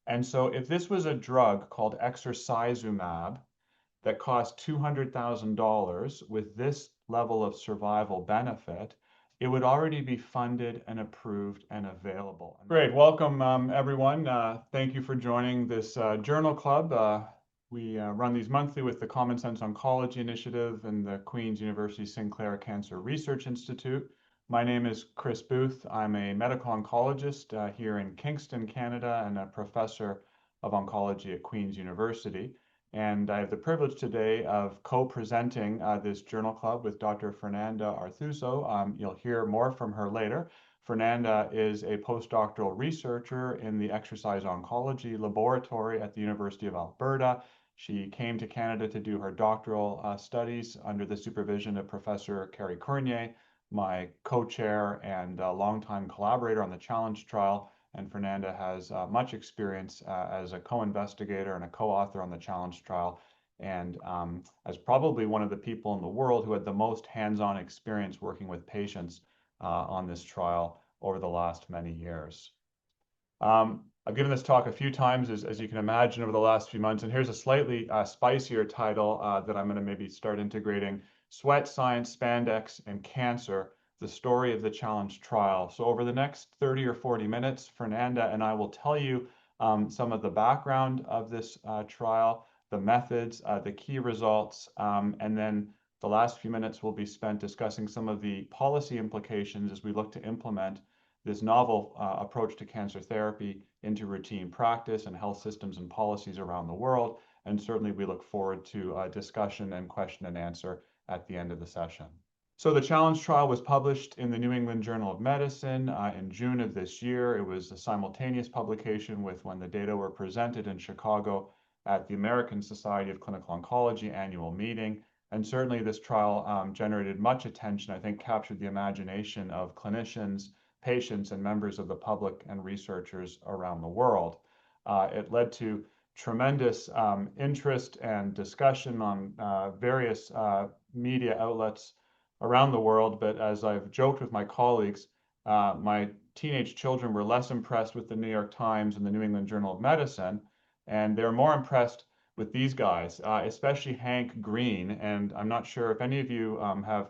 And so if this was a drug called exorcizumab that cost $200,000 with this level of survival benefit, it would already be funded and approved and available. Great, welcome everyone. Thank you for joining this journal club. We run these monthly with the Common Sense Oncology Initiative and the Queen's University Sinclair Cancer Research Institute. My name is Chris Booth. I'm a medical oncologist here in Kingston, Canada, and a professor of oncology at Queen's University. And I have the privilege today of co-presenting this journal club with Dr. Fernanda Arthuso. You'll hear more from her later. Fernanda is a postdoctoral researcher in the exercise oncology laboratory at the University of Alberta. She came to Canada to do her doctoral studies under the supervision of Professor Carrie Cournier, my co-chair and longtime collaborator on the challenge trial. And Fernanda has much experience as a co-investigator and a co-author on the challenge trial, and as probably one of the people in the world who had the most hands-on experience working with patients on this trial over the last many years. I've given this talk a few times, as you can imagine, over the last few months, and here's a slightly spicier title that I'm going to maybe start integrating: Sweat, Science, Spandex, and Cancer, the story of the challenge trial. So over the next 30 or 40 minutes, Fernanda and I will tell you some of the background of this trial, the methods, the key results, and then the last few minutes will be spent discussing some of the policy implications as we look to implement this novel approach to cancer therapy into routine practice and health systems and policies around the world. And certainly we look forward to discussion and question and answer at the end of the session. So the challenge trial was published in the New England Journal of Medicine in June of this year. It was a simultaneous publication with when the data were presented in Chicago at the American Society of Clinical Oncology annual meeting. And certainly this trial generated much attention, I think captured the imagination of clinicians, patients, and members of the public and researchers around the world. It led to tremendous interest and discussion on various media outlets around the world. But as I've joked with my colleagues, my teenage children were less impressed with the New York Times and the New England Journal of Medicine, and they're more impressed with these guys, especially Hank Green. And I'm not sure if any of you have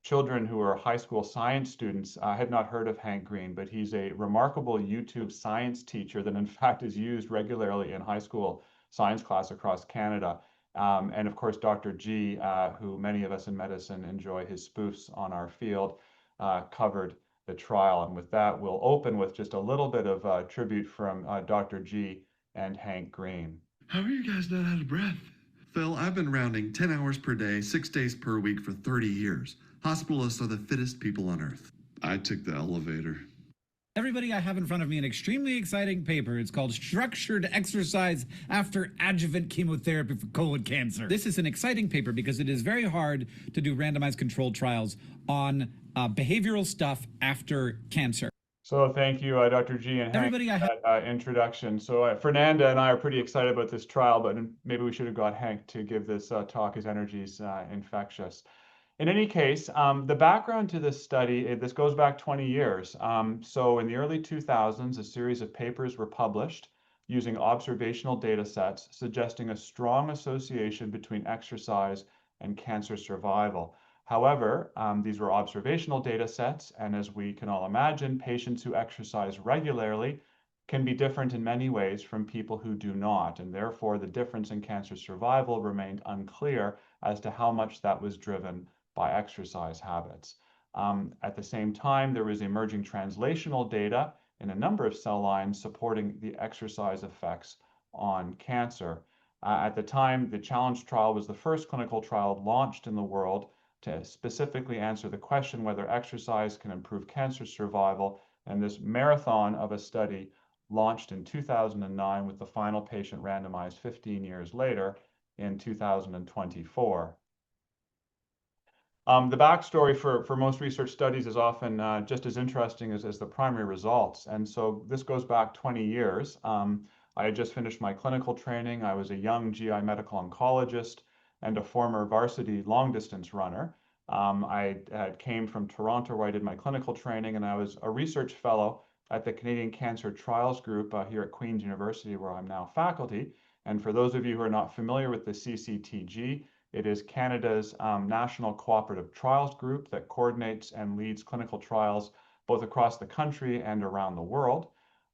children who are high school science students. I had not heard of Hank Green, but he's a remarkable YouTube science teacher that in fact is used regularly in high school science class across Canada. And of course, Dr. G, who many of us in medicine enjoy his spoofs on our field, covered the trial. And with that, we'll open with just a little bit of tribute from Dr. G and Hank Green. How are you guys not out of breath? Phil, I've been rounding 10 hours per day, 6 days per week for 30 years. Hospitalists are the fittest people on earth. I took the elevator. Everybody, I have in front of me an extremely exciting paper. It's called Structured Exercise After Adjuvant Chemotherapy for Colon Cancer. This is an exciting paper because it is very hard to do randomized controlled trials on behavioral stuff after cancer. So thank you, Dr. G and Hank, for that introduction. So Fernanda and I are pretty excited about this trial, but maybe we should have got Hank to give this talk. His energy is infectious. In any case, the background to this study, this goes back 20 years. So in the early 2000s, a series of papers were published using observational data sets suggesting a strong association between exercise and cancer survival. However, these were observational data sets, and as we can all imagine, patients who exercise regularly can be different in many ways from people who do not, and therefore the difference in cancer survival remained unclear as to how much that was driven by exercise habits. At the same time, there was emerging translational data in a number of cell lines supporting the exercise effects on cancer. At the time, the challenge trial was the first clinical trial launched in the world to specifically answer the question whether exercise can improve cancer survival, and this marathon of a study launched in 2009 with the final patient randomized 15 years later in 2024. The backstory for most research studies is often just as interesting as the primary results. And so this goes back 20 years. I had just finished my clinical training. I was a young GI medical oncologist and a former varsity long distance runner. I came from Toronto where I did my clinical training, and I was a research fellow at the Canadian Cancer Trials Group here at Queen's University, where I'm now faculty. And for those of you who are not familiar with the CCTG, it is Canada's national cooperative trials group that coordinates and leads clinical trials both across the country and around the world.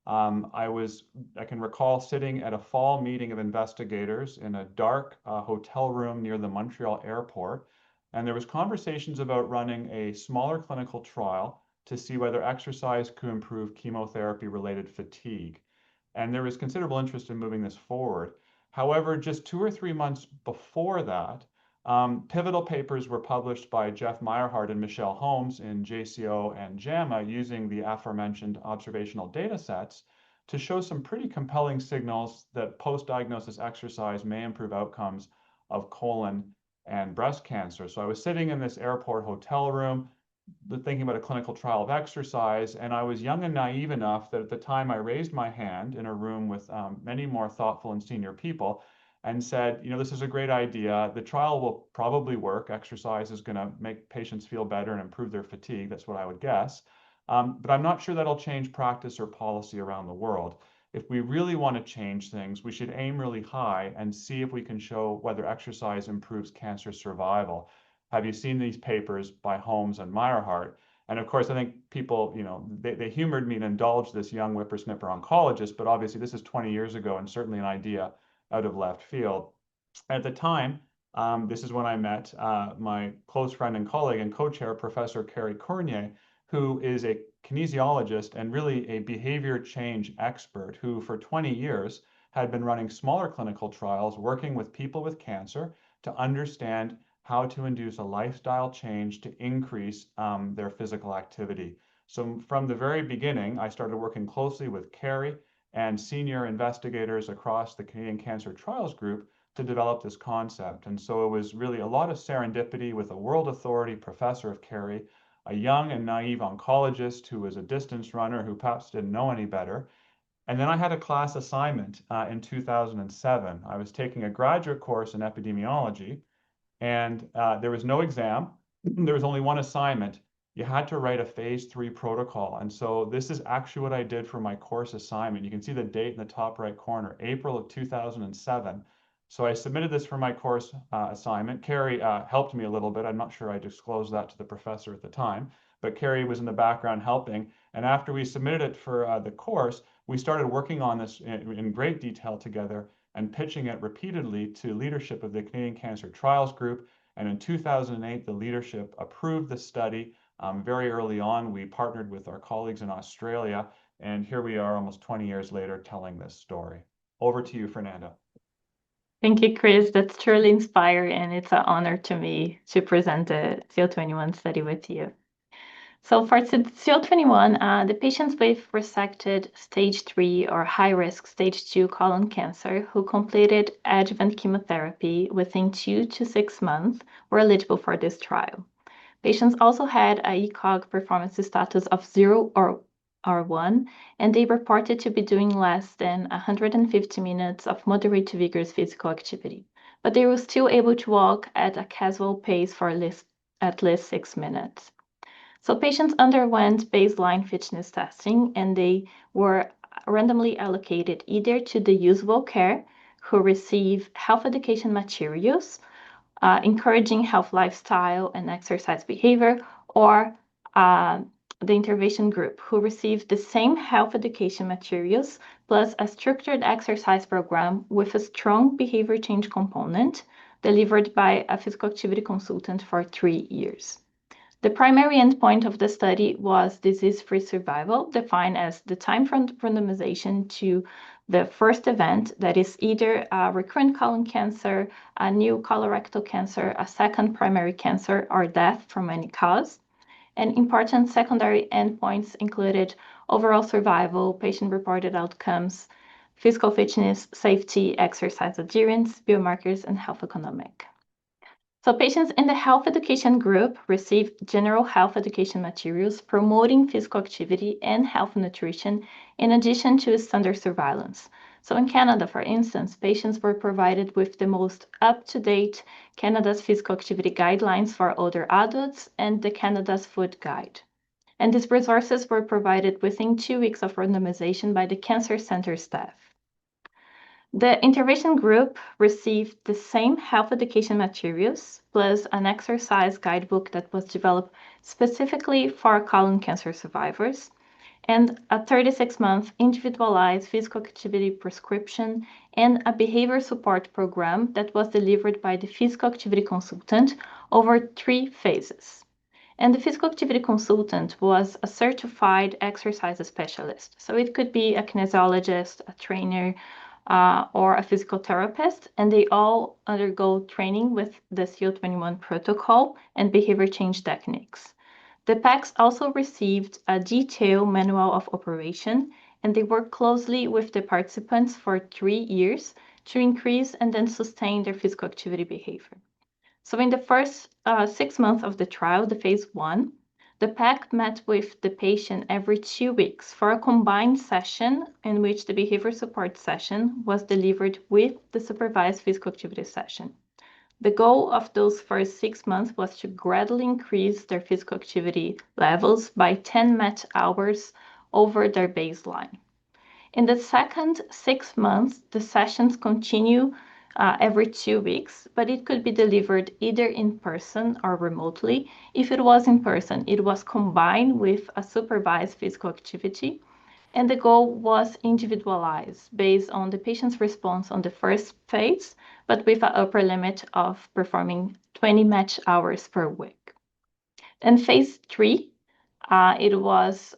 I can recall sitting at a fall meeting of investigators in a dark hotel room near the Montreal airport, and there was conversations about running a smaller clinical trial to see whether exercise could improve chemotherapy-related fatigue. And there was considerable interest in moving this forward. However, just 2 or 3 months before that, pivotal papers were published by Jeff Meyerhart and Michelle Holmes in JCO and JAMA using the aforementioned observational data sets to show some pretty compelling signals that post-diagnosis exercise may improve outcomes of colon and breast cancer. So I was sitting in this airport hotel room thinking about a clinical trial of exercise, and I was young and naive enough that at the time I raised my hand in a room with many more thoughtful and senior people and said, this is a great idea. The trial will probably work. Exercise is going to make patients feel better and improve their fatigue. That's what I would guess. But I'm not sure that'll change practice or policy around the world. If we really want to change things, we should aim really high and see if we can show whether exercise improves cancer survival. Have you seen these papers by Holmes and Meyerhart? And of course, I think people, they humored me and indulged this young whippersnapper oncologist, but obviously this is 20 years ago and certainly an idea out of left field. At the time, this is when I met my close friend and colleague and co-chair, Professor Carrie Cornier, who is a kinesiologist and really a behavior change expert who for 20 years had been running smaller clinical trials, working with people with cancer to understand how to induce a lifestyle change to increase their physical activity. So from the very beginning, I started working closely with Carrie and senior investigators across the Canadian Cancer Trials Group to develop this concept. And so it was really a lot of serendipity with a world authority professor of Carrie, a young and naive oncologist who was a distance runner who perhaps didn't know any better. And then I had a class assignment in 2007. I was taking a graduate course in epidemiology, and there was no exam. There was only one assignment. You had to write a phase 3 protocol. And so this is actually what I did for my course assignment. You can see the date in the top right corner, April of 2007. So I submitted this for my course assignment. Carrie helped me a little bit. I'm not sure I disclosed that to the professor at the time, but Carrie was in the background helping. And after we submitted it for the course, we started working on this in great detail together and pitching it repeatedly to leadership of the Canadian Cancer Trials Group. And in 2008, the leadership approved the study. Very early on, we partnered with our colleagues in Australia, and here we are almost 20 years later telling this story. Over to you, Fernanda. Thank you, Chris. That's truly inspiring, and it's an honor to me to present the CO21 study with you. So for CO21, the patients with resected stage 3 or high-risk stage 2 colon cancer who completed adjuvant chemotherapy within 2 to 6 months were eligible for this trial. Patients also had a ECOG performance status of 0 or 1, and they reported to be doing less than 150 minutes of moderate to vigorous physical activity, but they were still able to walk at a casual pace for at least 6 minutes. So patients underwent baseline fitness testing, and they were randomly allocated either to the usual care, who receive health education materials, encouraging health lifestyle and exercise behavior, or the intervention group, who received the same health education materials plus a structured exercise program with a strong behavior change component delivered by a physical activity consultant for 3 years. The primary endpoint of the study was disease-free survival, defined as the time from randomization to the first event, that is either a recurrent colon cancer, a new colorectal cancer, a second primary cancer, or death from any cause. And important secondary endpoints included overall survival, patient-reported outcomes, physical fitness, safety, exercise adherence, biomarkers, and health economic. So patients in the health education group received general health education materials promoting physical activity and health nutrition in addition to standard surveillance. So in Canada, for instance, patients were provided with the most up-to-date Canada's physical activity guidelines for older adults and the Canada's food guide. And these resources were provided within 2 weeks of randomization by the cancer center staff. The intervention group received the same health education materials plus an exercise guidebook that was developed specifically for colon cancer survivors, and a 36-month individualized physical activity prescription and a behavior support program that was delivered by the physical activity consultant over 3 phases. And the physical activity consultant was a certified exercise specialist. So it could be a kinesiologist, a trainer, or a physical therapist, and they all undergo training with the CO21 protocol and behavior change techniques. The PACs also received a detailed manual of operation, and they worked closely with the participants for 3 years to increase and then sustain their physical activity behavior. So in the first 6 months of the trial, the phase 1, the PAC met with the patient every 2 weeks for a combined session in which the behavior support session was delivered with the supervised physical activity session. The goal of those first 6 months was to gradually increase their physical activity levels by 10 match hours over their baseline. In the second 6 months, the sessions continue every 2 weeks, but it could be delivered either in person or remotely. If it was in person, it was combined with a supervised physical activity, and the goal was individualized based on the patient's response on the first phase, but with an upper limit of performing 20 match hours per week. And phase 3, it was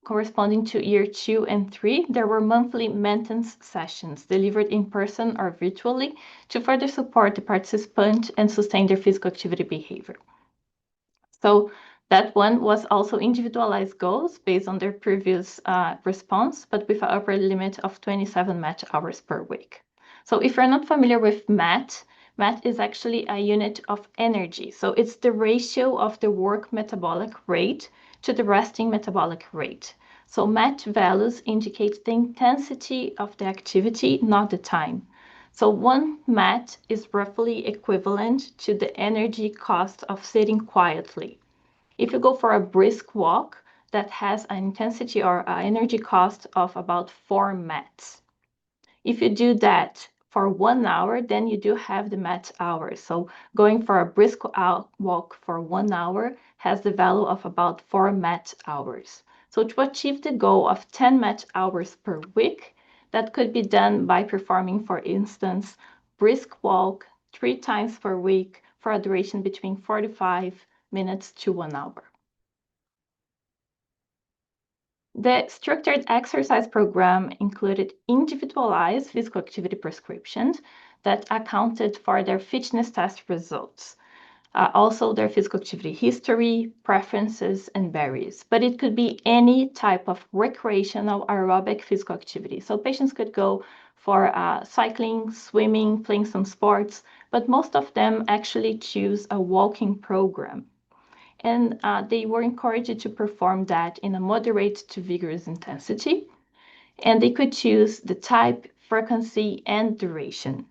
corresponding to year 2 and 3, there were monthly maintenance sessions delivered in person or virtually to further support the participant and sustain their physical activity behavior. So that one was also individualized goals based on their previous response, but with an upper limit of 27 match hours per week. So if you're not familiar with MAT, MAT is actually a unit of energy. So it's the ratio of the work metabolic rate to the resting metabolic rate. So MAT values indicate the intensity of the activity, not the time. So 1 MAT is roughly equivalent to the energy cost of sitting quietly. If you go for a brisk walk, that has an intensity or an energy cost of about 4 MATs. If you do that for 1 hour, then you do have the MAT hours. So going for a brisk walk for 1 hour has the value of about 4 MAT hours. So to achieve the goal of 10 MAT hours per week, that could be done by performing, for instance, brisk walk 3 times per week for a duration between 45 minutes to 1 hour. The structured exercise program included individualized physical activity prescriptions that accounted for their fitness test results, also their physical activity history, preferences, and barriers. But it could be any type of recreational aerobic physical activity. So patients could go for cycling, swimming, playing some sports, but most of them actually choose a walking program. And they were encouraged to perform that in a moderate to vigorous intensity. And they could choose the type, frequency, and duration.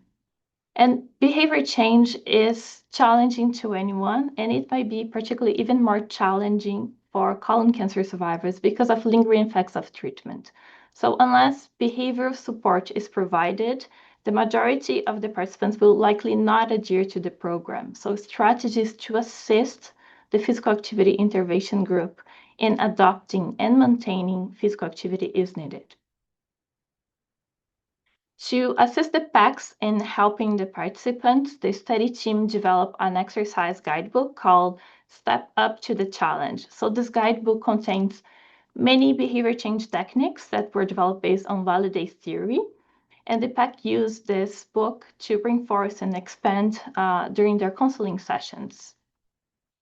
And behavior change is challenging to anyone, and it might be particularly even more challenging for colon cancer survivors because of lingering effects of treatment. So unless behavioral support is provided, the majority of the participants will likely not adhere to the program. So strategies to assist the physical activity intervention group in adopting and maintaining physical activity is needed. To assist the PACs in helping the participants, the study team developed an exercise guidebook called Step Up to the Challenge. So this guidebook contains many behavior change techniques that were developed based on validated theory. And the PAC used this book to reinforce and expand during their counseling sessions.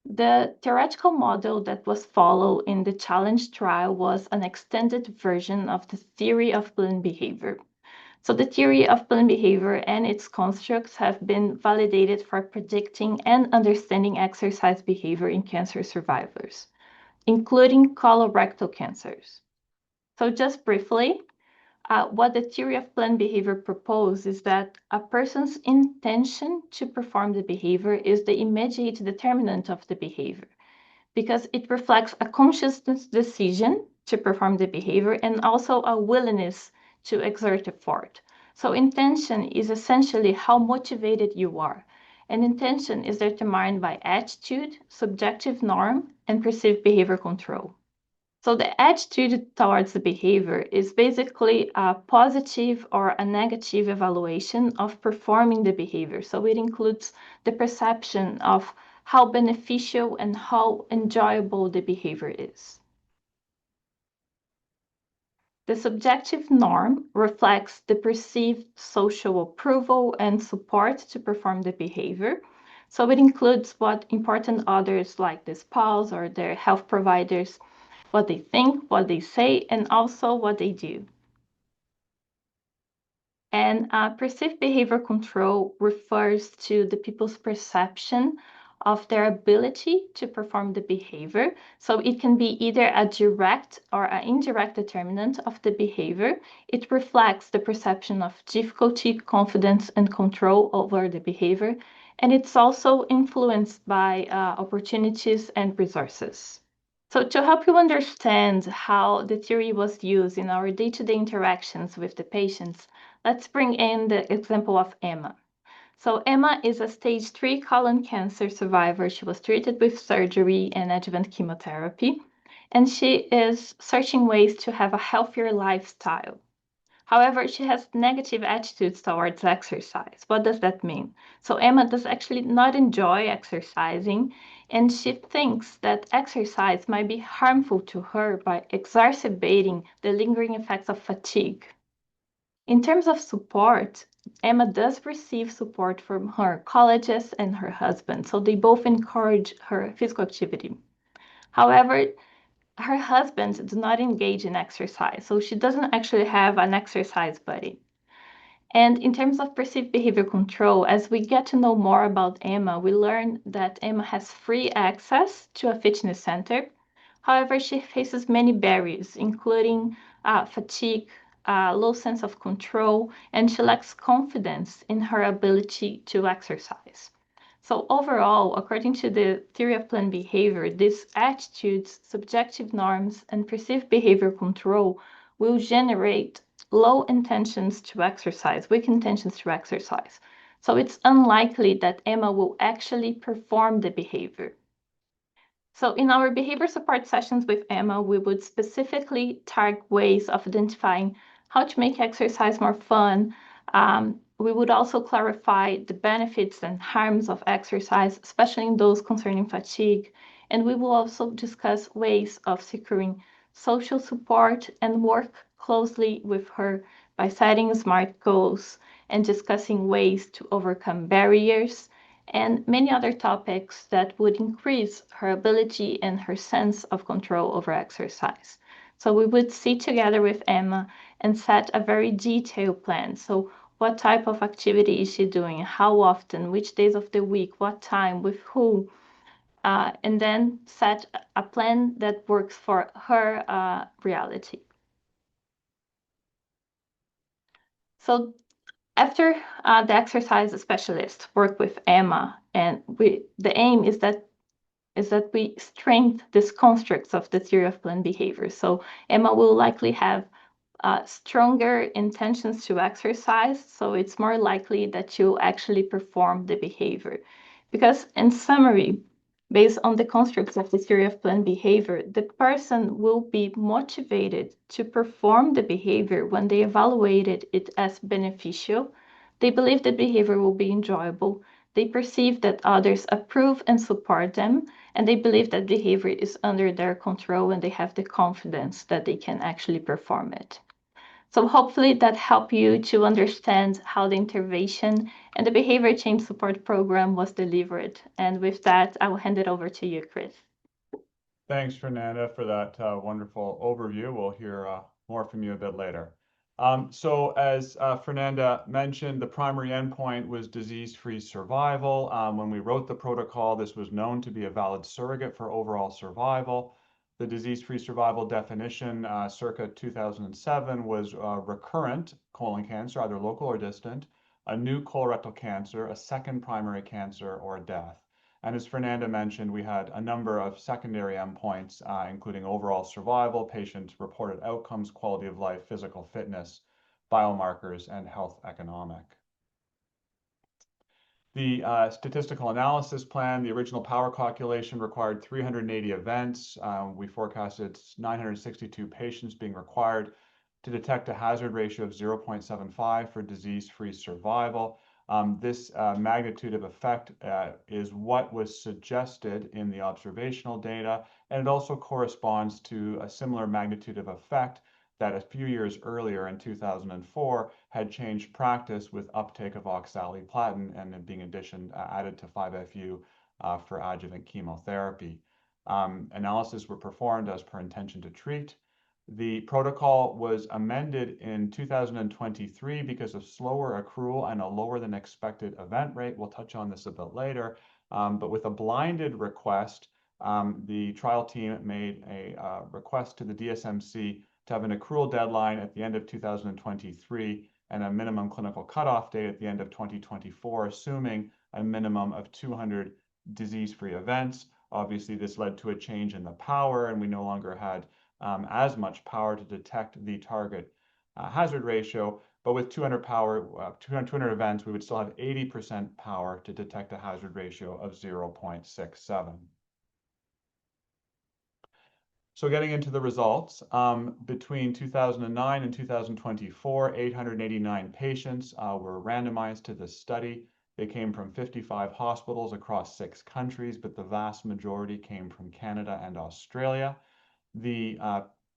The theoretical model that was followed in the challenge trial was an extended version of the theory of planned behavior. So the theory of planned behavior and its constructs have been validated for predicting and understanding exercise behavior in cancer survivors, including colorectal cancers. So just briefly, what the theory of planned behavior proposes is that a person's intention to perform the behavior is the immediate determinant of the behavior. because it reflects a conscious decision to perform the behavior and also a willingness to exert effort. So intention is essentially how motivated you are. And intention is determined by attitude, subjective norm, and perceived behavior control. So the attitude towards the behavior is basically a positive or a negative evaluation of performing the behavior. So it includes the perception of how beneficial and how enjoyable the behavior is. The subjective norm reflects the perceived social approval and support to perform the behavior. So it includes what important others like the spouse or their health providers, what they think, what they say, and also what they do. And perceived behavior control refers to the people's perception of their ability to perform the behavior. So it can be either a direct or an indirect determinant of the behavior. It reflects the perception of difficulty, confidence, and control over the behavior. And it's also influenced by opportunities and resources. So to help you understand how the theory was used in our day-to-day interactions with the patients, let's bring in the example of Emma. So Emma is a stage 3 colon cancer survivor. She was treated with surgery and adjuvant chemotherapy, and she is searching ways to have a healthier lifestyle. However, she has negative attitudes towards exercise. What does that mean? So Emma does actually not enjoy exercising, and she thinks that exercise might be harmful to her by exacerbating the lingering effects of fatigue. In terms of support, Emma does receive support from her colleagues and her husband, so they both encourage her physical activity. However, her husband does not engage in exercise, so she doesn't actually have an exercise buddy. And in terms of perceived behavior control, as we get to know more about Emma, we learn that Emma has free access to a fitness center. However, she faces many barriers, including fatigue, low sense of control, and she lacks confidence in her ability to exercise. So overall, according to the theory of planned behavior, these attitudes, subjective norms, and perceived behavior control will generate low intentions to exercise, weak intentions to exercise. So it's unlikely that Emma will actually perform the behavior. So in our behavior support sessions with Emma, we would specifically target ways of identifying how to make exercise more fun. We would also clarify the benefits and harms of exercise, especially in those concerning fatigue. And we will also discuss ways of securing social support and work closely with her by setting smart goals and discussing ways to overcome barriers and many other topics that would increase her ability and her sense of control over exercise. So we would sit together with Emma and set a very detailed plan. So what type of activity is she doing? How often? Which days of the week? What time? With who? And then set a plan that works for her reality. So after the exercise specialist work with Emma, and the aim is that we strengthen these constructs of the theory of planned behavior. So Emma will likely have stronger intentions to exercise, so it's more likely that you'll actually perform the behavior. Because in summary, based on the constructs of the theory of planned behavior, the person will be motivated to perform the behavior when they evaluated it as beneficial. They believe that behavior will be enjoyable. They perceive that others approve and support them, and they believe that behavior is under their control and they have the confidence that they can actually perform it. So hopefully that helped you to understand how the intervention and the behavior change support program was delivered. And with that, I will hand it over to you, Chris. Thanks, Fernanda, for that wonderful overview. We'll hear more from you a bit later. So as Fernanda mentioned, the primary endpoint was disease-free survival. When we wrote the protocol, this was known to be a valid surrogate for overall survival. The disease-free survival definition circa 2007 was recurrent colon cancer, either local or distant, a new colorectal cancer, a second primary cancer, or a death. And as Fernanda mentioned, we had a number of secondary endpoints, including overall survival, patient-reported outcomes, quality of life, physical fitness, biomarkers, and health economic. The statistical analysis plan, the original power calculation required 380 events. We forecasted 962 patients being required to detect a hazard ratio of 0.75 for disease-free survival. This magnitude of effect is what was suggested in the observational data, and it also corresponds to a similar magnitude of effect that a few years earlier in 2004 had changed practice with uptake of oxaliplatin and being added to 5-FU for adjuvant chemotherapy. Analyses were performed as per intention to treat. The protocol was amended in 2023 because of slower accrual and a lower than expected event rate. We'll touch on this a bit later. But with a blinded request, the trial team made a request to the DSMC to have an accrual deadline at the end of 2023 and a minimum clinical cutoff date at the end of 2024, assuming a minimum of 200 disease-free events. Obviously, this led to a change in the power, and we no longer had as much power to detect the target hazard ratio, but with 200 events, we would still have 80% power to detect a hazard ratio of 0.67. So getting into the results, between 2009 and 2024, 889 patients were randomized to this study. They came from 55 hospitals across 6 countries, but the vast majority came from Canada and Australia. The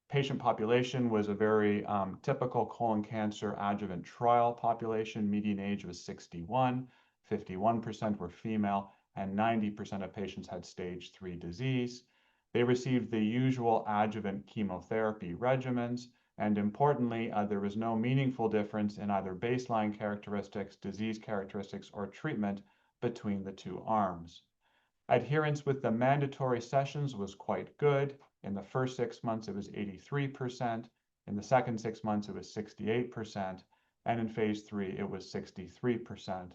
patient population was a very typical colon cancer adjuvant trial population. Median age was 61, 51% were female, and 90% of patients had stage 3 disease. They received the usual adjuvant chemotherapy regimens, and importantly, there was no meaningful difference in either baseline characteristics, disease characteristics, or treatment between the 2 arms. Adherence with the mandatory sessions was quite good. In the first 6 months, it was 83%. In the second 6 months, it was 68%. And in phase 3, it was 63%.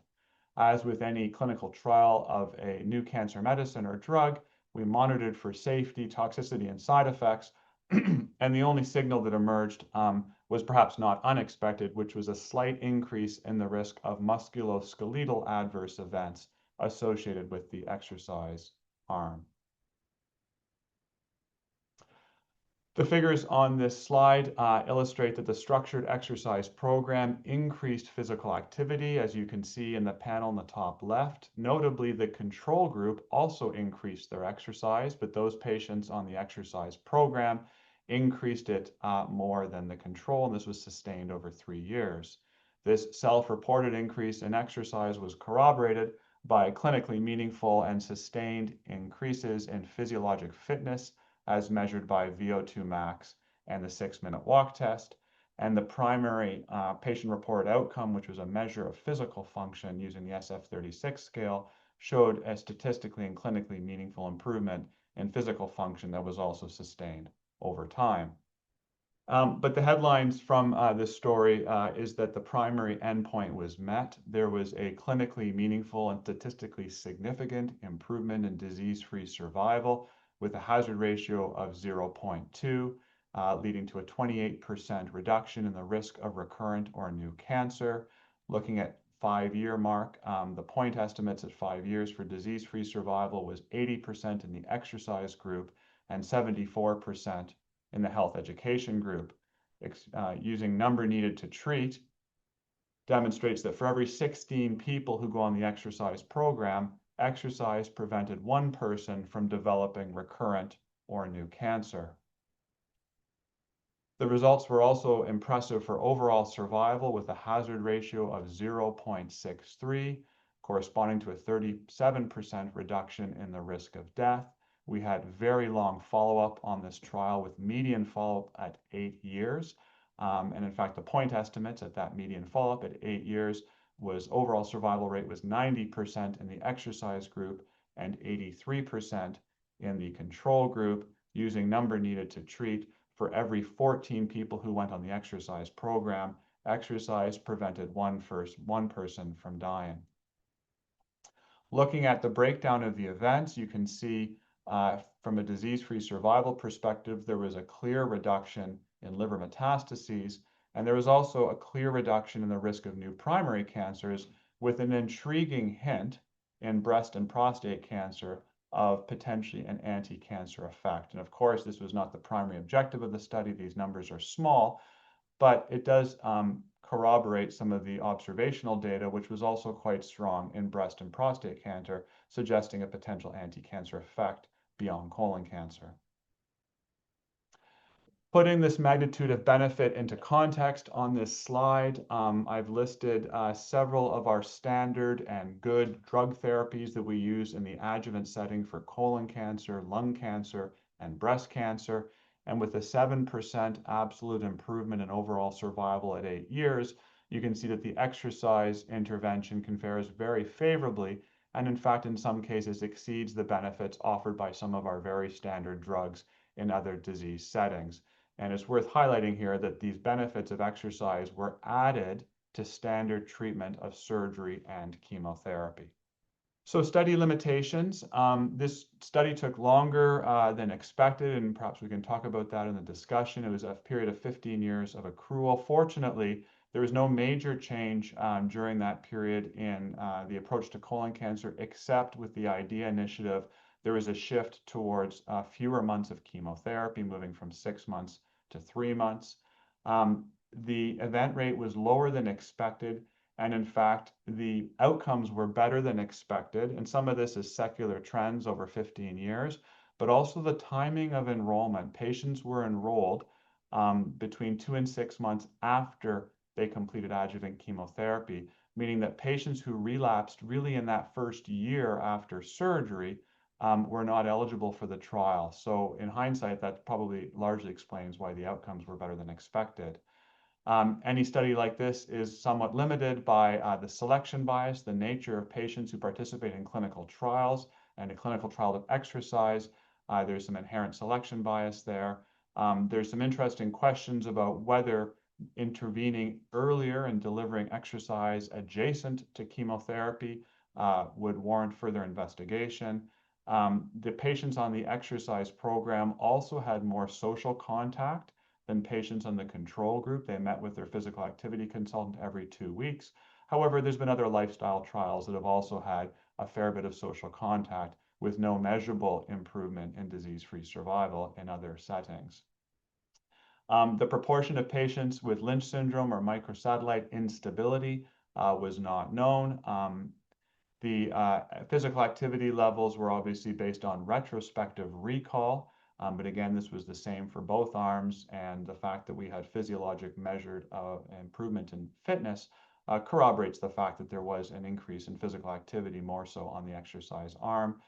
As with any clinical trial of a new cancer medicine or drug, we monitored for safety, toxicity, and side effects. And the only signal that emerged was perhaps not unexpected, which was a slight increase in the risk of musculoskeletal adverse events associated with the exercise arm. The figures on this slide illustrate that the structured exercise program increased physical activity, as you can see in the panel in the top left. Notably, the control group also increased their exercise, but those patients on the exercise program increased it more than the control, and this was sustained over 3 years. This self-reported increase in exercise was corroborated by clinically meaningful and sustained increases in physiologic fitness as measured by VO2 max and the 6-minute walk test. And the primary patient-reported outcome, which was a measure of physical function using the SF-36 scale, showed a statistically and clinically meaningful improvement in physical function that was also sustained over time. But the headlines from this story is that the primary endpoint was met. There was a clinically meaningful and statistically significant improvement in disease-free survival with a hazard ratio of 0.2, leading to a 28% reduction in the risk of recurrent or new cancer. Looking at 5-year mark, the point estimates at 5 years for disease-free survival was 80% in the exercise group and 74% in the health education group. Using number needed to treat demonstrates that for every 16 people who go on the exercise program, exercise prevented 1 person from developing recurrent or new cancer. The results were also impressive for overall survival with a hazard ratio of 0.63, corresponding to a 37% reduction in the risk of death. We had very long follow-up on this trial with median follow-up at 8 years. And in fact, the point estimates at that median follow-up at 8 years was overall survival rate was 90% in the exercise group and 83% in the control group. Using number needed to treat, for every 14 people who went on the exercise program, exercise prevented one person from dying. Looking at the breakdown of the events, you can see from a disease-free survival perspective, there was a clear reduction in liver metastases, and there was also a clear reduction in the risk of new primary cancers, with an intriguing hint in breast and prostate cancer of potentially an anti-cancer effect. And of course, this was not the primary objective of the study. These numbers are small, but it does corroborate some of the observational data, which was also quite strong in breast and prostate cancer, suggesting a potential anti-cancer effect beyond colon cancer. Putting this magnitude of benefit into context on this slide, I've listed several of our standard and good drug therapies that we use in the adjuvant setting for colon cancer, lung cancer, and breast cancer. And with a 7% absolute improvement in overall survival at 8 years, you can see that the exercise intervention compares very favorably, and in fact, in some cases, exceeds the benefits offered by some of our very standard drugs in other disease settings. And it's worth highlighting here that these benefits of exercise were added to standard treatment of surgery and chemotherapy. So study limitations. This study took longer than expected, and perhaps we can talk about that in the discussion. It was a period of 15 years of accrual. Fortunately, there was no major change during that period in the approach to colon cancer, except with the IDEA initiative. There was a shift towards fewer months of chemotherapy, moving from 6 months to 3 months. The event rate was lower than expected, and in fact, the outcomes were better than expected. And some of this is secular trends over 15 years, but also the timing of enrollment. Patients were enrolled between 2 and 6 months after they completed adjuvant chemotherapy, meaning that patients who relapsed really in that first year after surgery were not eligible for the trial. So in hindsight, that probably largely explains why the outcomes were better than expected. Any study like this is somewhat limited by the selection bias, the nature of patients who participate in clinical trials, and a clinical trial of exercise. There's some inherent selection bias there. There's some interesting questions about whether intervening earlier and delivering exercise adjacent to chemotherapy would warrant further investigation. The patients on the exercise program also had more social contact than patients on the control group. They met with their physical activity consultant every 2 weeks. However, there's been other lifestyle trials that have also had a fair bit of social contact with no measurable improvement in disease-free survival in other settings. The proportion of patients with Lynch syndrome or microsatellite instability was not known. The physical activity levels were obviously based on retrospective recall, but again, this was the same for both arms, and the fact that we had physiologic measured improvement in fitness corroborates the fact that there was an increase in physical activity, more so on the exercise arm.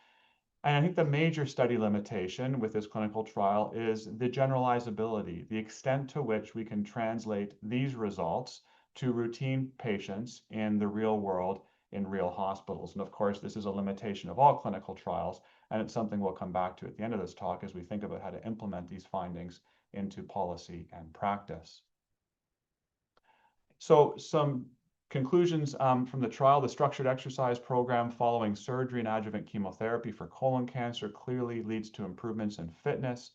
And I think the major study limitation with this clinical trial is the generalizability, the extent to which we can translate these results to routine patients in the real world in real hospitals. And of course, this is a limitation of all clinical trials, and it's something we'll come back to at the end of this talk as we think about how to implement these findings into policy and practice. So some conclusions from the trial: the structured exercise program following surgery and adjuvant chemotherapy for colon cancer clearly leads to improvements in fitness,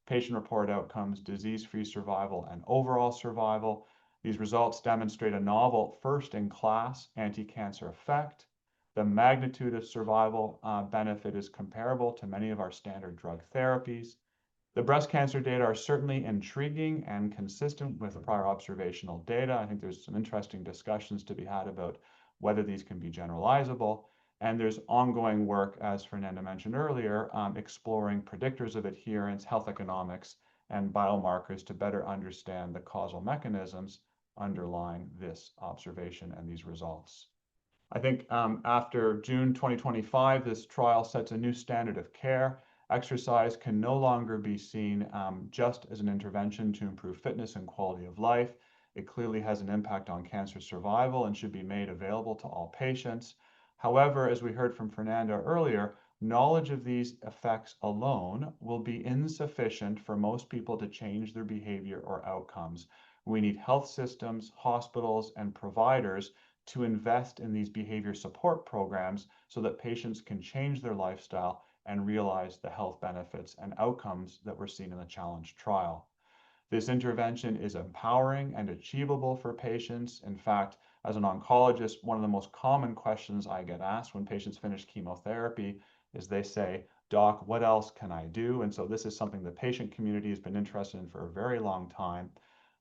patient-reported outcomes, disease-free survival, and overall survival. These results demonstrate a novel first-in-class anti-cancer effect. The magnitude of survival benefit is comparable to many of our standard drug therapies. The breast cancer data are certainly intriguing and consistent with the prior observational data. I think there's some interesting discussions to be had about whether these can be generalizable. And there's ongoing work, as Fernanda mentioned earlier, exploring predictors of adherence, health economics, and biomarkers to better understand the causal mechanisms underlying this observation and these results. I think after June 2025, this trial sets a new standard of care. Exercise can no longer be seen just as an intervention to improve fitness and quality of life. It clearly has an impact on cancer survival and should be made available to all patients. However, as we heard from Fernanda earlier, knowledge of these effects alone will be insufficient for most people to change their behavior or outcomes. We need health systems, hospitals, and providers to invest in these behavior support programs so that patients can change their lifestyle and realize the health benefits and outcomes that were seen in the challenge trial. This intervention is empowering and achievable for patients. In fact, as an oncologist, one of the most common questions I get asked when patients finish chemotherapy is they say, "Doc, what else can I do?" And so this is something the patient community has been interested in for a very long time.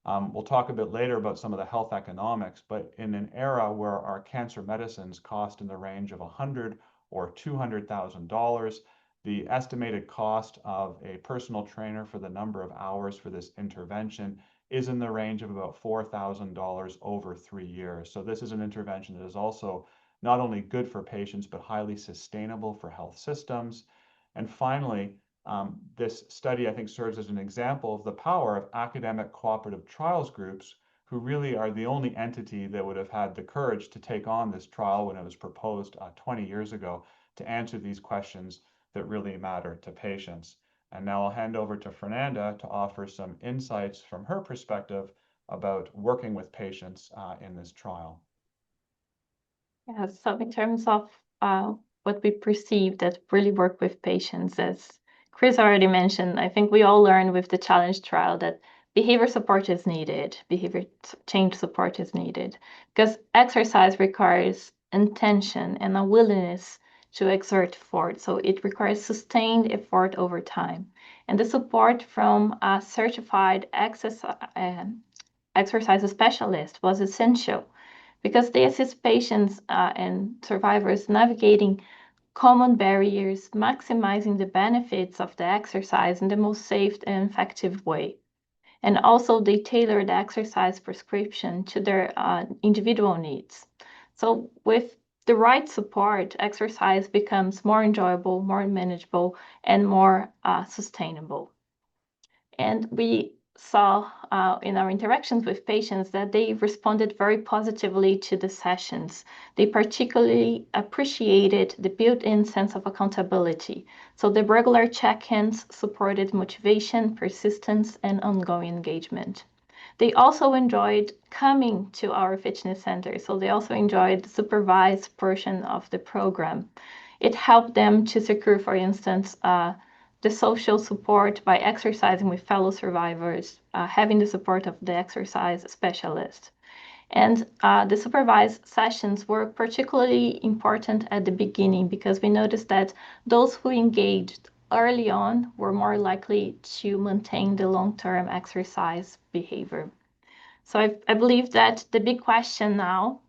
We'll talk a bit later about some of the health economics, but in an era where our cancer medicines cost in the range of $100,000 or $200,000, the estimated cost of a personal trainer for the number of hours for this intervention is in the range of about $4,000 over 3 years. So this is an intervention that is also not only good for patients, but highly sustainable for health systems. And finally, this study, I think, serves as an example of the power of academic cooperative trials groups, who really are the only entity that would have had the courage to take on this trial when it was proposed 20 years ago to answer these questions that really matter to patients. And now I'll hand over to Fernanda to offer some insights from her perspective about working with patients in this trial. Yeah, so in terms of what we perceive that really work with patients, as Chris already mentioned, I think we all learned with the challenge trial that behavior support is needed, behavior change support is needed, because exercise requires intention and a willingness to exert effort. So it requires sustained effort over time. And the support from a certified exercise specialist was essential because they assist patients and survivors navigating common barriers, maximizing the benefits of the exercise in the most safe and effective way. And also, they tailor the exercise prescription to their individual needs. So, with the right support, exercise becomes more enjoyable, more manageable, and more sustainable. And we saw in our interactions with patients that they responded very positively to the sessions. They particularly appreciated the built-in sense of accountability. So the regular check-ins supported motivation, persistence, and ongoing engagement. They also enjoyed coming to our fitness center. So they also enjoyed the supervised portion of the program. It helped them to secure, for instance, the social support by exercising with fellow survivors, having the support of the exercise specialist. And the supervised sessions were particularly important at the beginning because we noticed that those who engaged early on were more likely to maintain the long-term exercise behavior. So I believe that the big question now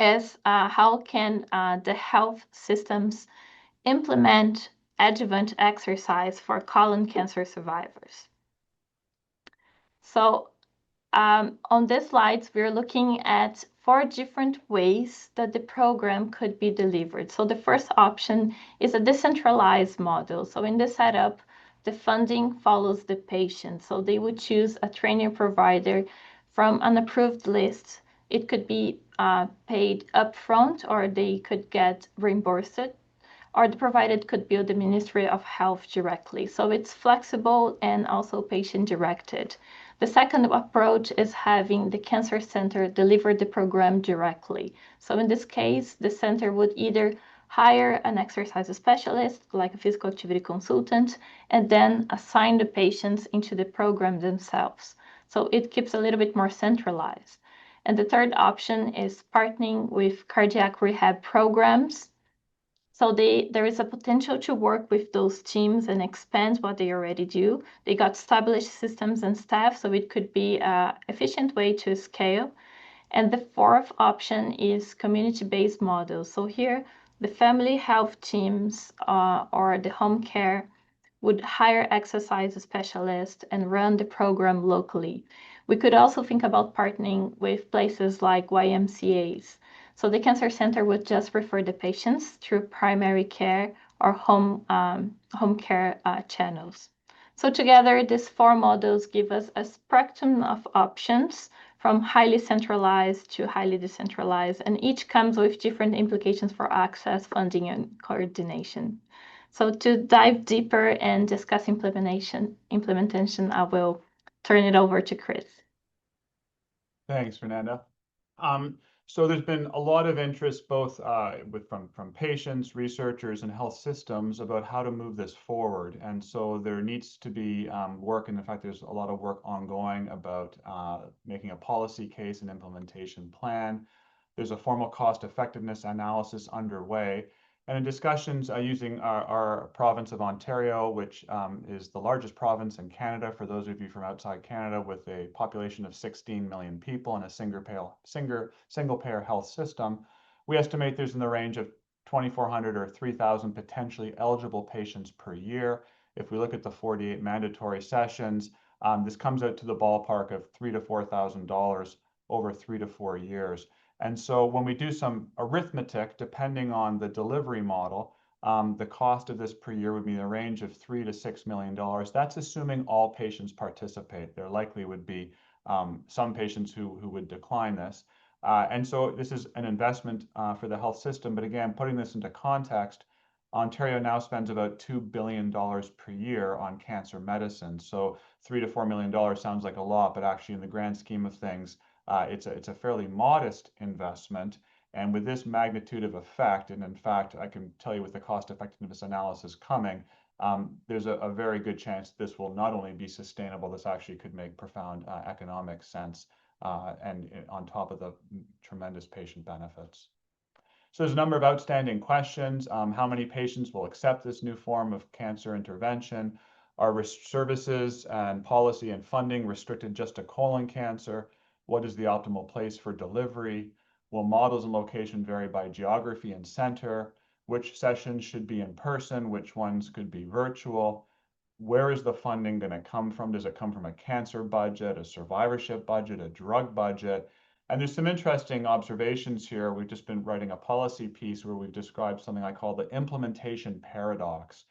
is how can the health systems implement adjuvant exercise for colon cancer survivors. So on this slides, we're looking at 4 different ways that the program could be delivered. So the first option is a decentralized model. So in this setup, the funding follows the patient. So they would choose a trainer provider from an approved list. It could be paid upfront, or they could get reimbursed, or the provider could bill the Ministry of Health directly. So it's flexible and also patient-directed. The second approach is having the cancer center deliver the program directly. So in this case, the center would either hire an exercise specialist, like a physical activity consultant, and then assign the patients into the program themselves. So it keeps a little bit more centralized. And the third option is partnering with cardiac rehab programs. So there is a potential to work with those teams and expand what they already do. They got established systems and staff, so it could be an efficient way to scale. And the fourth option is community-based models. So here, the family health teams or the home care would hire exercise specialists and run the program locally. We could also think about partnering with places like YMCAs. So the cancer center would just refer the patients through primary care or home care channels. So together, these 4 models give us a spectrum of options from highly centralized to highly decentralized, and each comes with different implications for access, funding, and coordination. So to dive deeper and discuss implementation, I will turn it over to Chris. Thanks, Fernanda. So there's been a lot of interest both from patients, researchers, and health systems about how to move this forward. And so there needs to be work, and in fact, there's a lot of work ongoing about making a policy case and implementation plan. There's a formal cost effectiveness analysis underway. And in discussions using our province of Ontario, which is the largest province in Canada, for those of you from outside Canada, with a population of 16 million people and a single payer health system, we estimate there's in the range of 2,400 or 3,000 potentially eligible patients per year. If we look at the 48 mandatory sessions, this comes out to the ballpark of $3,000 to $4,000 over 3 to 4 years. And so when we do some arithmetic, depending on the delivery model, the cost of this per year would be in the range of $3 to $6 million. That's assuming all patients participate. There likely would be some patients who would decline this. And so this is an investment for the health system. But again, putting this into context, Ontario now spends about $2 billion per year on cancer medicine. So $3 to $4 million sounds like a lot, but actually in the grand scheme of things, it's a fairly modest investment. And with this magnitude of effect, and in fact, I can tell you with the cost effectiveness analysis coming, there's a very good chance this will not only be sustainable, this actually could make profound economic sense and on top of the tremendous patient benefits. So there's a number of outstanding questions. How many patients will accept this new form of cancer intervention? Are services and policy and funding restricted just to colon cancer? What is the optimal place for delivery? Will models and location vary by geography and center? Which sessions should be in person? Which ones could be virtual? Where is the funding going to come from? Does it come from a cancer budget, a survivorship budget, a drug budget? And there's some interesting observations here. We've just been writing a policy piece where we've described something I call the implementation paradox.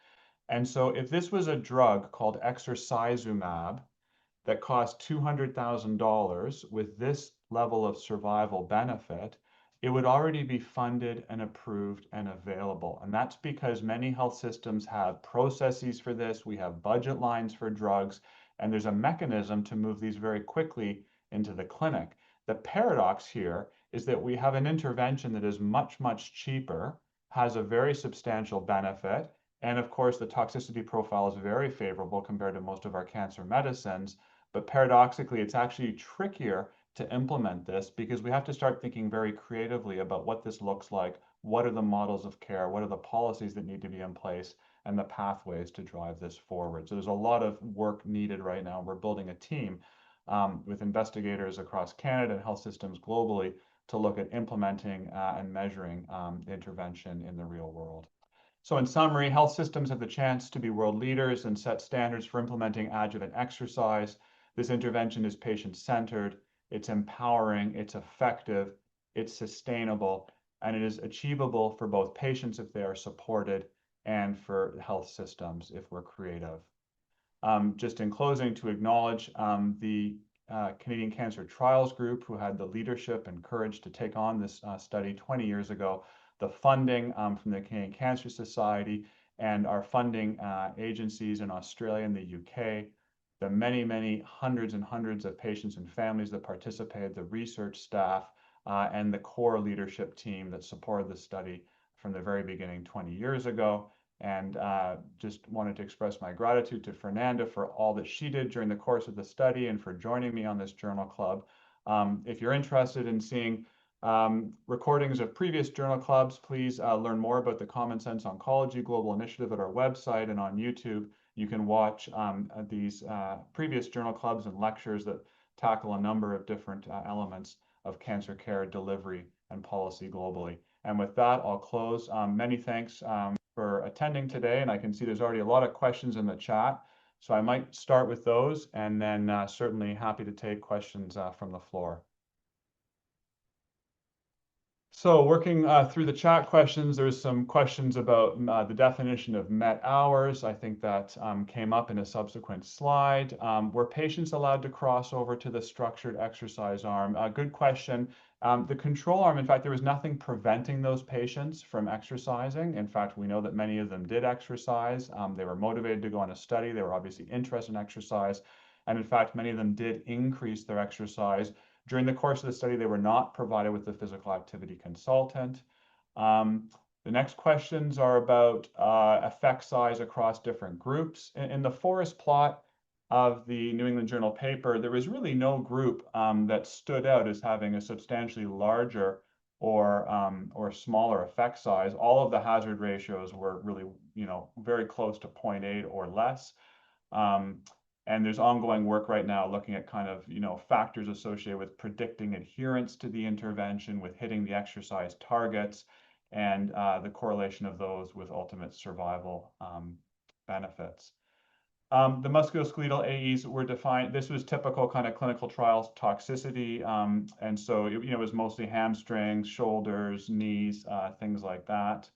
And so if this was a drug called exorcizumab that cost $200,000 with this level of survival benefit, it would already be funded and approved and available. And that's because many health systems have processes for this. We have budget lines for drugs, and there's a mechanism to move these very quickly into the clinic. The paradox here is that we have an intervention that is much, much cheaper, has a very substantial benefit, and of course, the toxicity profile is very favorable compared to most of our cancer medicines. But paradoxically, it's actually trickier to implement this because we have to start thinking very creatively about what this looks like, what are the models of care, what are the policies that need to be in place, and the pathways to drive this forward. So there's a lot of work needed right now. We're building a team with investigators across Canada and health systems globally to look at implementing and measuring intervention in the real world. So in summary, health systems have the chance to be world leaders and set standards for implementing adjuvant exercise. This intervention is patient-centered, it's empowering, it's effective, it's sustainable, and it is achievable for both patients if they are supported and for health systems if we're creative. Just in closing, to acknowledge the Canadian Cancer Trials Group, who had the leadership and courage to take on this study 20 years ago, the funding from the Canadian Cancer Society, and our funding agencies in Australia and the UK, the many, many hundreds and hundreds of patients and families that participated, the research staff, and the core leadership team that supported the study from the very beginning 20 years ago. And just wanted to express my gratitude to Fernanda for all that she did during the course of the study and for joining me on this journal club. If you're interested in seeing recordings of previous journal clubs, please learn more about the Common Sense Oncology Global Initiative at our website and on YouTube. You can watch these previous journal clubs and lectures that tackle a number of different elements of cancer care delivery and policy globally. And with that, I'll close. Many thanks for attending today. And I can see there's already a lot of questions in the chat. So I might start with those and then certainly happy to take questions from the floor. So working through the chat questions, there's some questions about the definition of met hours. I think that came up in a subsequent slide. Were patients allowed to cross over to the structured exercise arm? Good question. The control arm, in fact, there was nothing preventing those patients from exercising. In fact, we know that many of them did exercise. They were motivated to go on a study. They were obviously interested in exercise. And in fact, many of them did increase their exercise During the course of the study, they were not provided with a physical activity consultant. The next questions are about effect size across different groups. In the forest plot of the New England Journal paper, there was really no group that stood out as having a substantially larger or smaller effect size. All of the hazard ratios were really, very close to 0.8 or less. And there's ongoing work right now looking at kind of, factors associated with predicting adherence to the intervention, with hitting the exercise targets, and the correlation of those with ultimate survival benefits. The musculoskeletal AEs were defined. This was typical kind of clinical trials toxicity. And so, it was mostly hamstrings, shoulders, knees, things like that.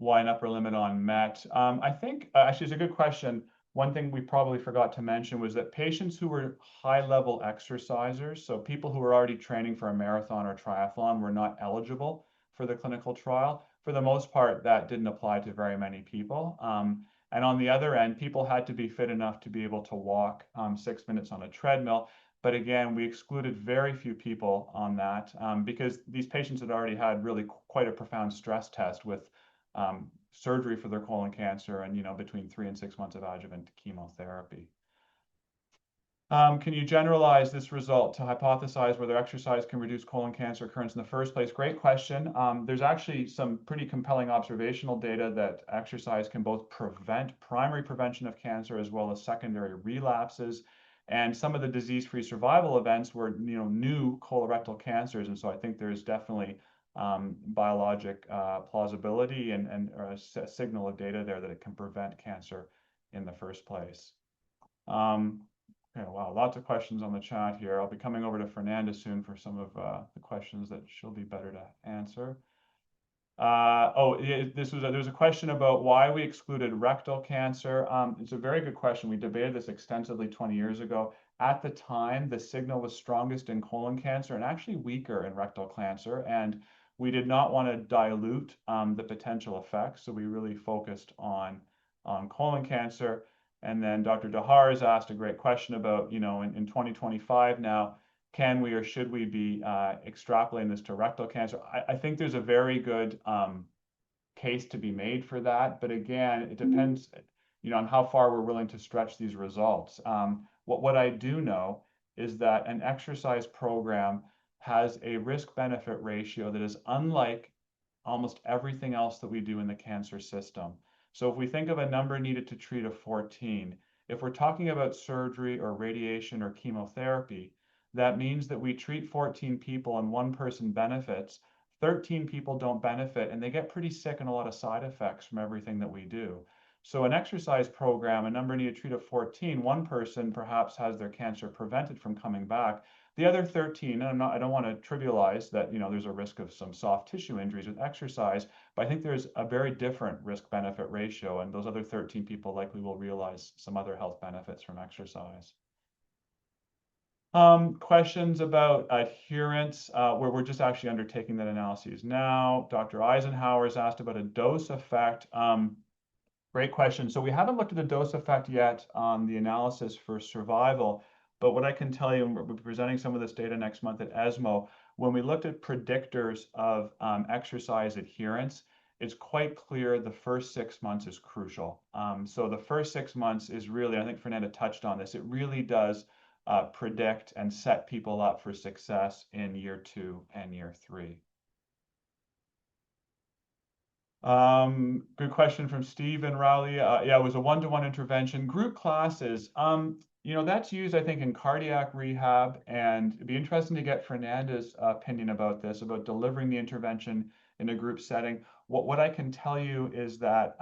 Why an upper limit on MET? I think, actually, it's a good question. One thing we probably forgot to mention was that patients who were high-level exercisers, so people who were already training for a marathon or triathlon, were not eligible for the clinical trial. For the most part, that didn't apply to very many people. And on the other end, people had to be fit enough to be able to walk 6 minutes on a treadmill. But again, we excluded very few people on that because these patients had already had really quite a profound stress test with surgery for their colon cancer and, between 3 and 6 months of adjuvant chemotherapy. Can you generalize this result to hypothesize whether exercise can reduce colon cancer occurrence in the first place? Great question. There's actually some pretty compelling observational data that exercise can both prevent primary prevention of cancer as well as secondary relapses. And some of the disease-free survival events were, new colorectal cancers. And so I think there's definitely biologic plausibility and a signal of data there that it can prevent cancer in the first place. Okay, wow, lots of questions on the chat here. I'll be coming over to Fernanda soon for some of the questions that she'll be better to answer. There was a question about why we excluded rectal cancer. It's a very good question. We debated this extensively 20 years ago. At the time, the signal was strongest in colon cancer and actually weaker in rectal cancer. And we did not want to dilute the potential effects. So we really focused on colon cancer. And then Dr. Dahar has asked a great question about, in 2025 now, can we or should we be extrapolating this to rectal cancer? I think there's a very good case to be made for that. But again, it depends, on how far we're willing to stretch these results. What I do know is that an exercise program has a risk-benefit ratio that is unlike almost everything else that we do in the cancer system. So if we think of a number needed to treat of 14, if we're talking about surgery or radiation or chemotherapy, that means that we treat 14 people and one person benefits, 13 people don't benefit, and they get pretty sick and a lot of side effects from everything that we do. So an exercise program, a number needed to treat of 14, one person perhaps has their cancer prevented from coming back. The other 13, and I don't want to trivialize that, there's a risk of some soft tissue injuries with exercise, but I think there's a very different risk-benefit ratio, and those other 13 people likely will realize some other health benefits from exercise. Questions about adherence, where we're just actually undertaking that analysis now. Dr. Eisenhower's asked about a dose effect. Great question. So we haven't looked at the dose effect yet on the analysis for survival, but what I can tell you, and we'll be presenting some of this data next month at ESMO, when we looked at predictors of exercise adherence, it's quite clear the first 6 months is crucial. So the first 6 months is really, I think Fernanda touched on this, it really does predict and set people up for success in year 2 and year 3. Good question from Steve and Rowley. Yeah, it was a one-to-one intervention. Group classes, that's used, I think, in cardiac rehab, and it'd be interesting to get Fernanda's opinion about this, about delivering the intervention in a group setting. What I can tell you is that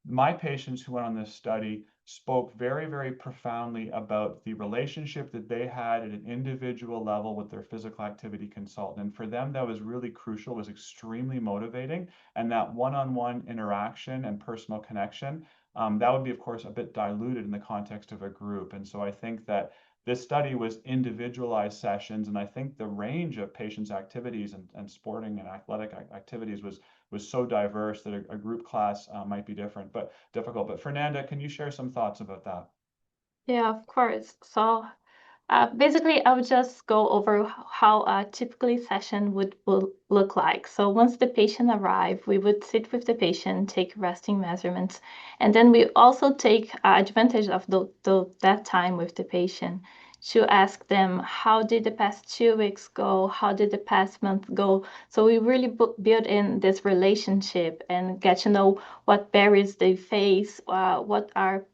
my patients who went on this study spoke very, very profoundly about the relationship that they had at an individual level with their physical activity consultant. And for them, that was really crucial, was extremely motivating. And that one-on-one interaction and personal connection, that would be, of course, a bit diluted in the context of a group. And so I think that this study was individualized sessions, and I think the range of patients' activities and sporting and athletic activities was so diverse that a group class might be difficult. But Fernanda, can you share some thoughts about that? Yeah, of course. So Basically, I would just go over how a typically session would look like. So once the patient arrived, we would sit with the patient, take resting measurements, and then we also take advantage of that time with the patient to ask them, how did the past 2 weeks go? How did the past month go? So we really build in this relationship and get to know what barriers they face, what are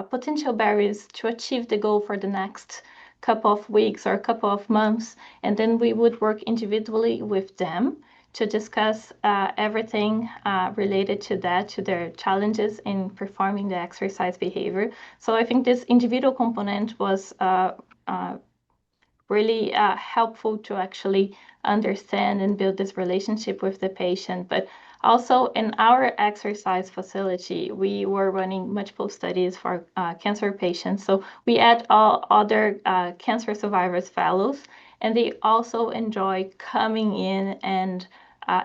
potential barriers to achieve the goal for the next couple of weeks or a couple of months, and then we would work individually with them to discuss everything related to that, to their challenges in performing the exercise behavior. So I think this individual component was really helpful to actually understand and build this relationship with the patient. But also in our exercise facility, we were running multiple studies for cancer patients. So we had all other cancer survivors fellows, and they also enjoy coming in and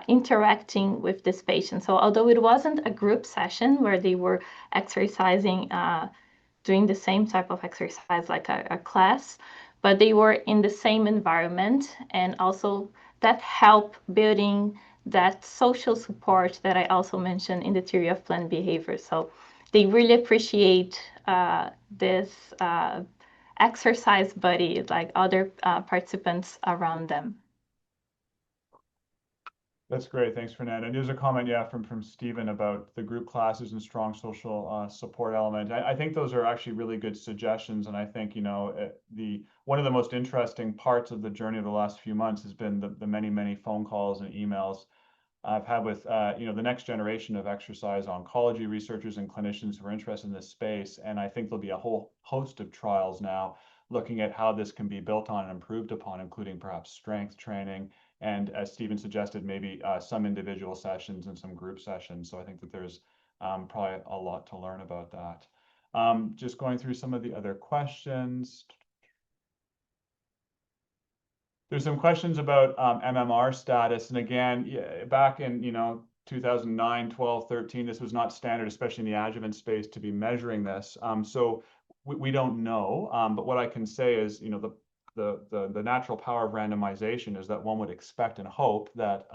interacting with this patient. So although it wasn't a group session where they were exercising, doing the same type of exercise like a class, but they were in the same environment, and also that helped building that social support that I also mentioned in the theory of planned behavior. So they really appreciate this exercise buddy, like other participants around them. That's great. Thanks, Fernanda. And there's a comment, yeah, from Stephen about the group classes and strong social support element. I think those are actually really good suggestions. And I think, one of the most interesting parts of the journey of the last few months has been the many, many phone calls and emails I've had with, the next generation of exercise oncology researchers and clinicians who are interested in this space. And I think there'll be a whole host of trials now looking at how this can be built on and improved upon, including perhaps strength training, and as Stephen suggested, maybe some individual sessions and some group sessions. So I think that there's probably a lot to learn about that. Just going through some of the other questions. There's some questions about MMR status. And again, back in 2009, 12, 13, this was not standard, especially in the adjuvant space, to be measuring this. So we don't know. But what I can say is, the natural power of randomization is that one would expect and hope that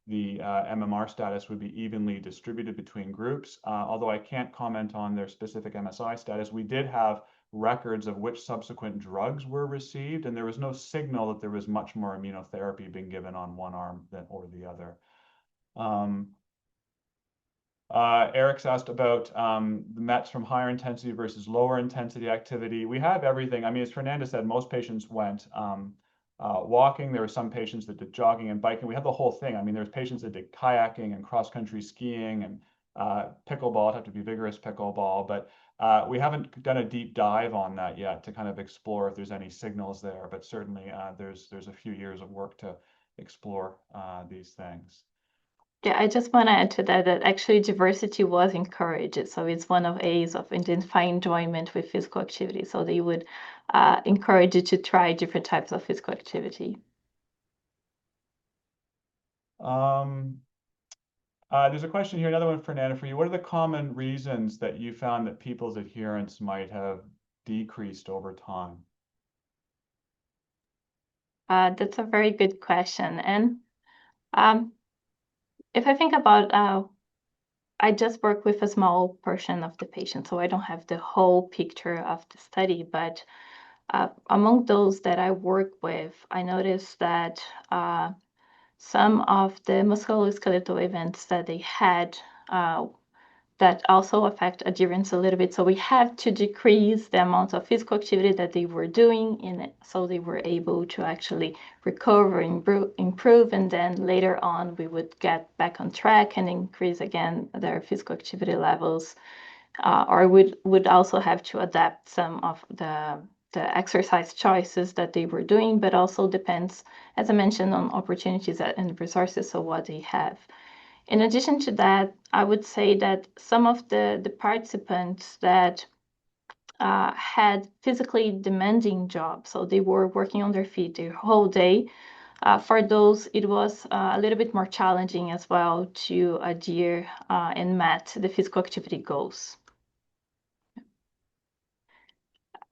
the MMR status would be evenly distributed between groups. Although I can't comment on their specific MSI status, we did have records of which subsequent drugs were received, and there was no signal that there was much more immunotherapy being given on one arm than or the other. Eric's asked about the METs from higher intensity versus lower intensity activity. We have everything. I mean, as Fernanda said, most patients went walking. There were some patients that did jogging and biking. We had the whole thing. I mean, there's patients that did kayaking and cross-country skiing and pickleball. It'd have to be vigorous pickleball, but we haven't done a deep dive on that yet to kind of explore if there's any signals there. But certainly, there's a few years of work to explore these things. Yeah, I just want to add to that actually diversity was encouraged. So it's one of A's of identifying enjoyment with physical activity. So they would encourage you to try different types of physical activity. There's a question here, another one, Fernanda, for you. What are the common reasons that you found that people's adherence might have decreased over time? That's a very good question. And if I think about, I just work with a small portion of the patient, so I don't have the whole picture of the study. But among those that I work with, I noticed that some of the musculoskeletal events that they had that also affect adherence a little bit. So we have to decrease the amount of physical activity that they were doing in it, so they were able to actually recover, improve, and then later on we would get back on track and increase again their physical activity levels. Or would also have to adapt some of the exercise choices that they were doing, but also depends, as I mentioned, on opportunities and resources of what they have. In addition to that, I would say that some of the participants that had physically demanding jobs, so they were working on their feet the whole day, for those, it was a little bit more challenging as well to adhere and met the physical activity goals.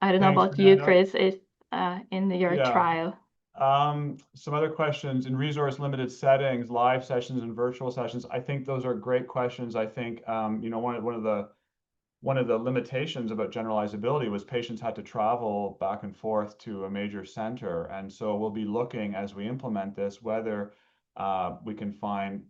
I don't know Thanks, about you, Fernanda. Chris. in your trial? Some other questions in resource limited settings, live sessions and virtual sessions. I think those are great questions. I think one of the limitations about generalizability was patients had to travel back and forth to a major center. And so we'll be looking as we implement this, whether we can find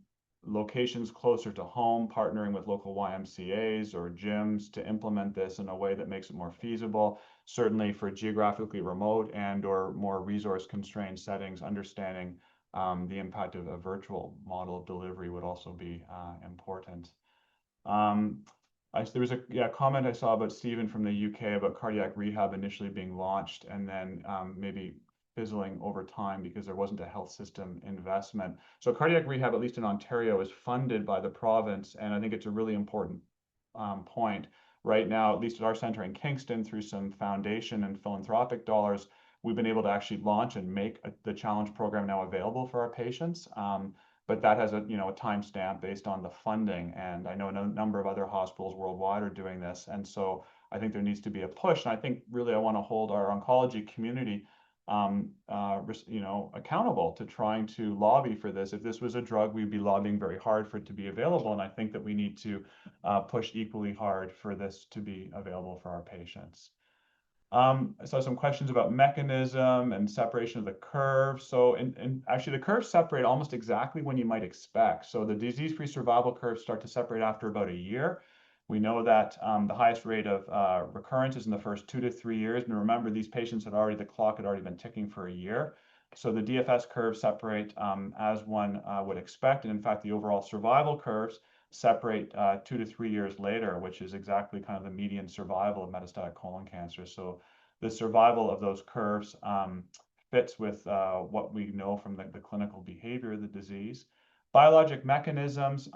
locations closer to home, partnering with local YMCAs or gyms to implement this in a way that makes it more feasible. Certainly for geographically remote and or more resource constrained settings, understanding the impact of a virtual model of delivery would also be important. There was a comment I saw about Stephen from the UK about cardiac rehab initially being launched and then maybe fizzling over time because there wasn't a health system investment. So cardiac rehab, at least in Ontario, is funded by the province, and I think it's a really important point. Right now, at least at our center in Kingston, through some foundation and philanthropic dollars, we've been able to actually launch and make the challenge program now available for our patients. But that has a timestamp based on the funding, and I know a number of other hospitals worldwide are doing this, and so I think there needs to be a push. And I think really I want to hold our oncology community, accountable to trying to lobby for this. If this was a drug, we'd be lobbying very hard for it to be available, and I think that we need to push equally hard for this to be available for our patients. I saw some questions about mechanism and separation of the curve. So actually the curves separate almost exactly when you might expect. So the disease-free survival curves start to separate after about a year. We know that the highest rate of recurrence is in the first 2 to 3 years. And remember, these patients the clock had already been ticking for a year. So the DFS curves separate as one would expect. And in fact, the overall survival curves separate 2 to 3 years later, which is exactly kind of the median survival of metastatic colon cancer. So the survival of those curves fits with what we know from the clinical behavior of the disease. Biologic mechanisms,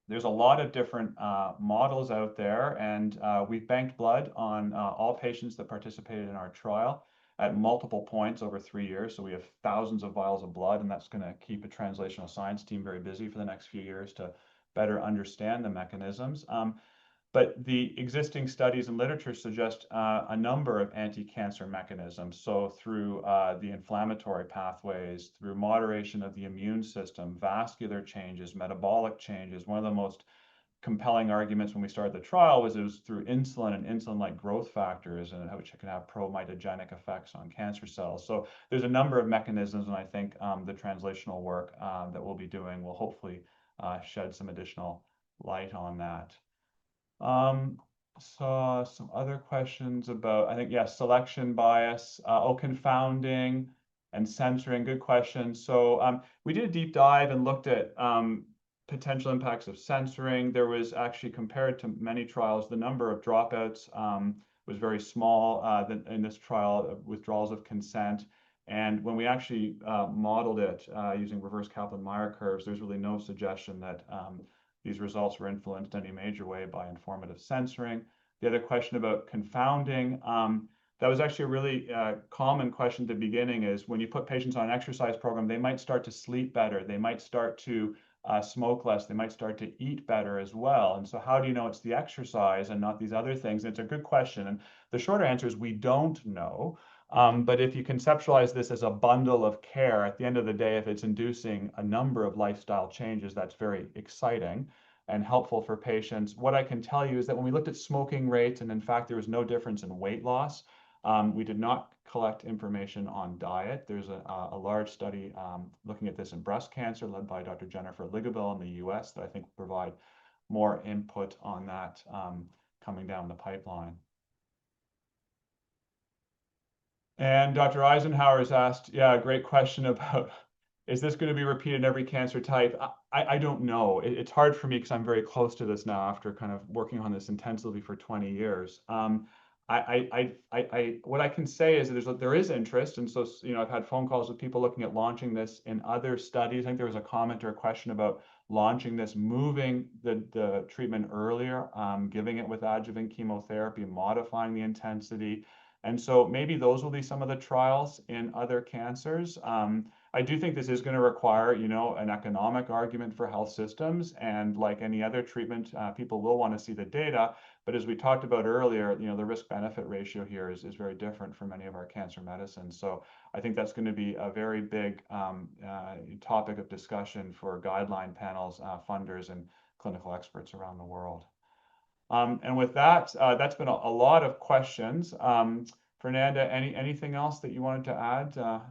there's a lot of different models out there, and we've banked blood on all patients that participated in our trial at multiple points over 3 years. So we have thousands of vials of blood, and that's going to keep a translational science team very busy for the next few years to better understand the mechanisms. But the existing studies and literature suggest a number of anti-cancer mechanisms. So through the inflammatory pathways, through moderation of the immune system, vascular changes, metabolic changes. One of the most compelling arguments when we started the trial was it was through insulin and insulin-like growth factors, and which can have pro-mitogenic effects on cancer cells. So there's a number of mechanisms, and I think the translational work that we'll be doing will hopefully shed some additional light on that. Saw some other questions about, I think, selection bias, confounding and censoring. Good question. So we did a deep dive and looked at potential impacts of censoring. There was actually, compared to many trials, the number of dropouts was very small in this trial, withdrawals of consent. And when we actually modeled it using reverse Kaplan-Meier curves, there's really no suggestion that these results were influenced in any major way by informative censoring. The other question about confounding, that was actually a really common question at the beginning, is when you put patients on an exercise program, they might start to sleep better, they might start to smoke less, they might start to eat better as well. And so how do you know it's the exercise and not these other things? And it's a good question. And the shorter answer is we don't know. But if you conceptualize this as a bundle of care, at the end of the day, if it's inducing a number of lifestyle changes, that's very exciting and helpful for patients. What I can tell you is that when we looked at smoking rates, and in fact, there was no difference in weight loss, we did not collect information on diet. There's a large study looking at this in breast cancer led by Dr. Jennifer Ligabel in the US that I think will provide more input on that coming down the pipeline. And Dr. Eisenhower has asked, a great question about, is this going to be repeated in every cancer type? I don't know. It's hard for me because I'm very close to this now after kind of working on this intensively for 20 years. What I can say is that there is interest, and so I've had phone calls with people looking at launching this in other studies. I think there was a comment or a question about launching this, moving the treatment earlier, giving it with adjuvant chemotherapy, modifying the intensity. And so maybe those will be some of the trials in other cancers. I do think this is going to require, an economic argument for health systems. And like any other treatment, people will want to see the data. But as we talked about earlier, the risk-benefit ratio here is very different for many of our cancer medicines. So I think that's going to be a very big topic of discussion for guideline panels, funders, and clinical experts around the world. And with that, that's been a lot of questions. Fernanda, anything else that you wanted to add?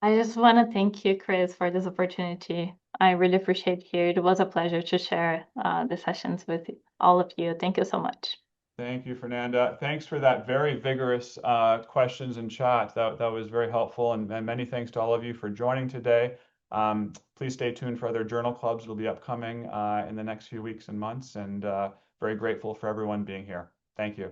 I just want to thank you, Chris, for this opportunity. I really appreciate here. It was a pleasure to share the sessions with all of you. Thank you so much. Thank you, Fernanda. Thanks for that very vigorous questions and chat. That was very helpful, and many thanks to all of you for joining today. Please stay tuned for other journal clubs that will be upcoming in the next few weeks and months, and very grateful for everyone being here. Thank you.